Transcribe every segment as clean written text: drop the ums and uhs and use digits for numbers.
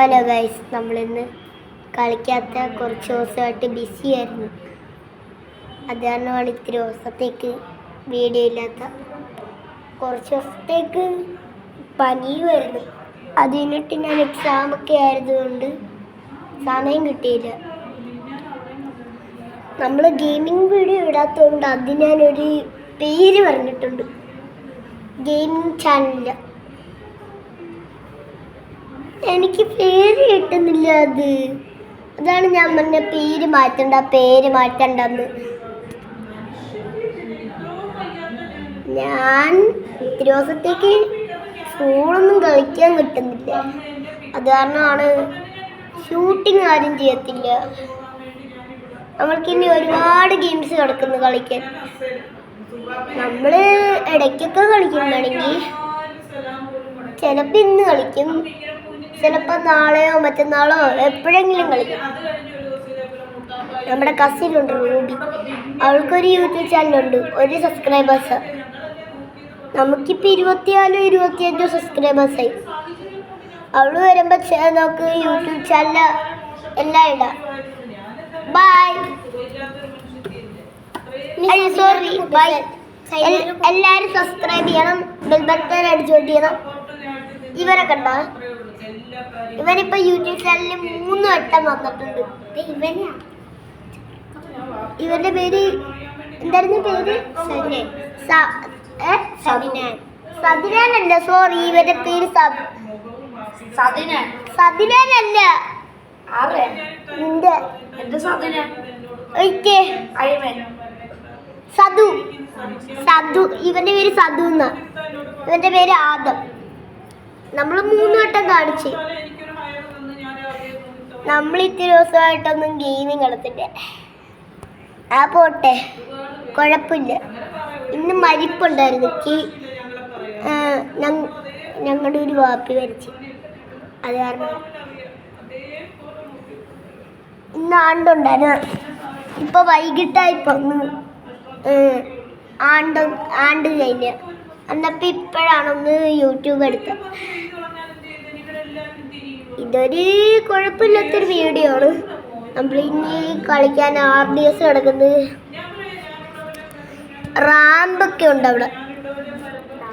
Hello guys, നമ്മളിന്ന് കളിക്കാത്ത കുറച്ച് ദിവസമായിട്ട് ബിസി ആയിരുന്നു. അത് കാരണമാണ് ഇത്തിരി ദിവസത്തേക്ക് വീഡിയോ ഇല്ലാത്ത. കുറച്ച് ദിവസത്തേക്ക് പനിയുമായിരുന്നു. അത് കഴിഞ്ഞിട്ട് ഞാൻ എക്സാമൊക്കെ ആയതുകൊണ്ട് സമയം കിട്ടിയില്ല. നമ്മൾ ഗെയിമിംഗ് വീഡിയോ ഇടാത്തതുകൊണ്ട് അത് ഞാനൊരു പേര് പറഞ്ഞിട്ടുണ്ട്, ഗെയിമിംഗ് ചാനലില്ല. എനിക്ക് പേര് കിട്ടുന്നില്ല. അതാണ് ഞാൻ പറഞ്ഞ പേര് മാറ്റണ്ടെന്ന്. ഞാൻ ഇത്തിരി ദിവസത്തേക്ക് ഫോണൊന്നും കളിക്കാൻ കിട്ടുന്നില്ല. അത് കാരണമാണ് ഷൂട്ടിങ് ആരും ചെയ്യത്തില്ല. നമ്മൾക്കിനി ഒരുപാട് ഗെയിംസ് കിടക്കുന്നു കളിക്കാൻ. നമ്മൾ ഇടയ്ക്കൊക്കെ കളിക്കുന്നതാണെങ്കിൽ ചിലപ്പോൾ ഇന്ന് കളിക്കും, ചിലപ്പോൾ നാളെയോ മറ്റന്നാളോ എപ്പോഴെങ്കിലും കളിക്കും. നമ്മുടെ കസിനുണ്ട് റൂബി, അവൾക്കൊരു യൂട്യൂബ് ചാനലുണ്ട്, 1 സബ്സ്ക്രൈബേഴ്സ്. നമുക്കിപ്പോൾ 24-25 സബ്സ്ക്രൈബേഴ്സായി. അവൾ വരുമ്പോൾ നമുക്ക് യൂട്യൂബ് ചാനൽ എല്ലാം ഇടാം. ബൈ. Sorry, bye. എല്ലാവരും സബ്സ്ക്രൈബ് ചെയ്യണം, ബെൽ ബട്ടൺ അടിച്ചോട്ട് ചെയ്യണം. ഇവരെ കണ്ട, ഇവനിപ്പോൾ യൂട്യൂബ് ചാനലിൽ 3 വട്ടം വന്നിട്ടുണ്ട്. ഇവന്റെ പേര് എന്തായിരുന്നു? പേര് സദിനാനല്ല, സോറി, ഇവന്റെ പേര് സദിനാനല്ല. സദു. ഇവന്റെ പേര് സദു എന്നാ. ഇവന്റെ പേര് ആദം. നമ്മൾ 3 വട്ടം കാണിച്ച്. നമ്മൾ ഇത്തിരി ദിവസമായിട്ടൊന്നും ഗെയിമിങ് കളിച്ചില്ല. ആ പോട്ടെ, കുഴപ്പമില്ല. ഇന്ന് മരിപ്പുണ്ടായിരുന്നു. ഞങ്ങളുടെ ഒരു വാപ്പി മരിച്ചു. അത് കാരണം ഇന്ന് ആണ്ടുണ്ടായിരുന്നു. ഇപ്പൊ വൈകിട്ടായിപ്പോ ആണ്ട് കഴിഞ്ഞ. എന്നപ്പോൾ ഇപ്പോഴാണൊന്ന് യൂട്യൂബ് എടുത്തത്. ഇതൊരു കുഴപ്പമില്ലാത്തൊരു വീഡിയോ ആണ്. നമ്മളിനി കളിക്കാൻ RDS കിടക്കുന്നത്. റാമ്പൊക്കെ ഉണ്ട് അവിടെ.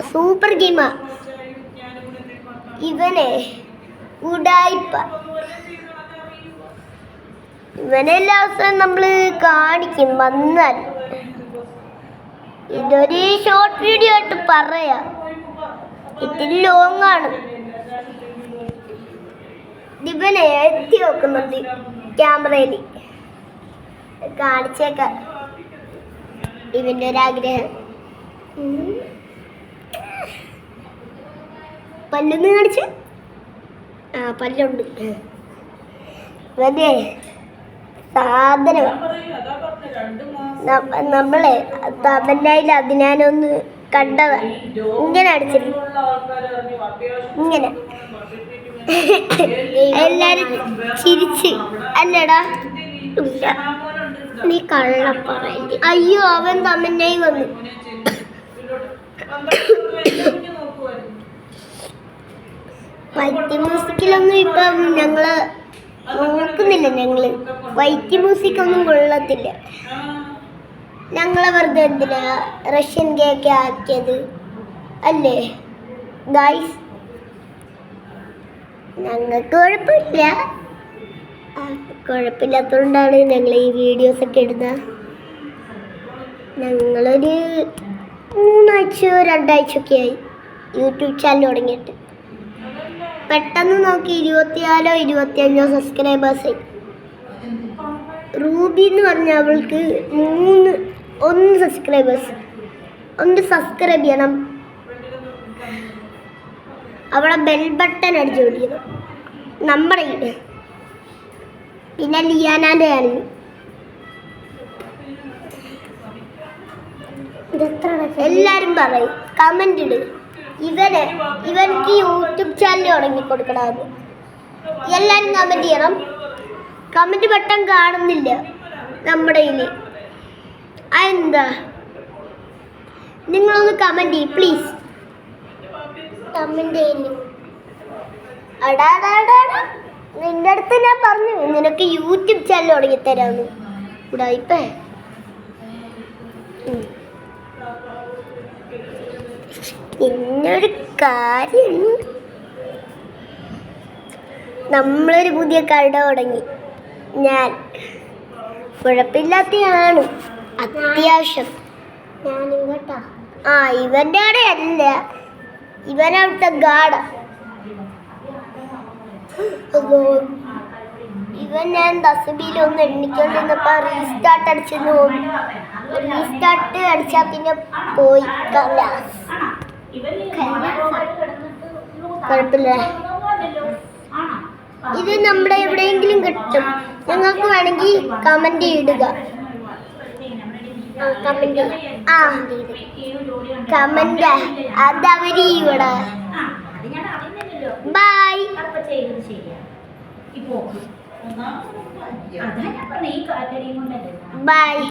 സൂപ്പർ ഗെയിമാ. ഇവനെ ഉടായിപ്പ. ഇവനെ എല്ലാ ദിവസവും നമ്മൾ കാണിക്കും വന്നാൽ. ഇതൊരു ഷോർട്ട് വീഡിയോ ആയിട്ട് പറയാം, ഇത്തിരി ലോങ് ആണ്. ഇവനെ എത്തി നോക്കുന്നുണ്ട് ക്യാമറയിൽ, കാണിച്ചേക്കാം. ഇവന്റെ ഒരാഗ്രഹം. പല്ലൊന്ന് കാണിച്ച്. പല്ലുണ്ട്. ഇവന്റെ സാധനം നമ്മളെ തമിഴ്നാട്ടിൽ അതിനാനൊന്ന് കണ്ടതാ. ഇങ്ങനെ അടിച്ചിരുന്നു, ഇങ്ങനെ. എല്ലാരും ചിരിച്ച്. അല്ലടാ, നീ കള്ള പറയണ്ട. അയ്യോ, അവൻ തമിഴ്നായി വന്നു. വൈറ്റ് മ്യൂസിക്കിലൊന്നും ഇപ്പം ഞങ്ങള് നോക്കുന്നില്ല. വൈറ്റ് മ്യൂസിക് ഒന്നും കൊള്ളത്തില്ല. ഞങ്ങളെ വെറുതെ എന്തിനാ റഷ്യൻ കേക്ക് ആക്കിയത് അല്ലേ ഗൈസ്? ഞങ്ങൾക്ക് കുഴപ്പമില്ലാത്തതുകൊണ്ടാണ് ഞങ്ങൾ ഈ വീഡിയോസൊക്കെ ഇടുന്നത്. ഞങ്ങളൊരു 3 ആഴ്ചയോ 2 ആഴ്ചയൊക്കെ ആയി യൂട്യൂബ് ചാനൽ തുടങ്ങിയിട്ട്. പെട്ടെന്ന് നോക്കി 24-25 സബ്സ്ക്രൈബേഴ്സായി. റൂബി എന്ന് പറഞ്ഞ അവൾക്ക് 1 സബ്സ്ക്രൈബേഴ്സ്. 1 സബ്സ്ക്രൈബ് ചെയ്യണം. അവളെ ബെൽ ബട്ടൺ അടിച്ചു കൊടുക്കണം. നമ്മുടെ പിന്നെ ലിയാനാൻ്റെ ആണ്. എല്ലാരും പറയും, കമന്റ് ഇട്. ഇവർക്ക് യൂട്യൂബ് ചാനൽ തുടങ്ങി കൊടുക്കണമെന്ന് എല്ലാരും കമന്റ് ചെയ്യണം. കമന്റ് ബട്ടൺ കാണുന്നില്ല നമ്മുടെ കയ്യിൽ. അതെന്താ? നിങ്ങളൊന്ന് കമന്റ് ചെയ്യ് പ്ലീസ്. കമന്റ് ചെയ്യുന്നു. അടാ നിന്റെ അടുത്ത് ഞാൻ പറഞ്ഞു നിനക്ക് യൂട്യൂബ് ചാനൽ തുടങ്ങി തരാന്ന്. ഉടായിപ്പേ പിന്നൊരു കാര്യം, നമ്മളൊരു പുതിയ കട തുടങ്ങി. ഞാൻ കുഴപ്പമില്ലാത്തതാണ് അത്യാവശ്യം. ഞാനും കേട്ടാ. ആ ഇവന്റെ കടയല്ല, ഇവനവിടുത്തെ ഗാഡ. ഇവൻ ഞാൻ ദസബിയിലൊന്ന് എണ്ണിക്കൊണ്ടിരുന്നപ്പോ റീസ്റ്റാർട്ട് അടിച്ചെന്ന് തോന്നി. റീസ്റ്റാർട്ട് അടിച്ചാ പിന്നെ പോയി. കുഴപ്പമില്ല, ഇത് നമ്മുടെ എവിടെയെങ്കിലും കിട്ടും. നിങ്ങൾക്ക് വേണമെങ്കിൽ കമന്റ് ഇടുക. കമന്റ് അതവര് ഇവിടെ. Bye bye.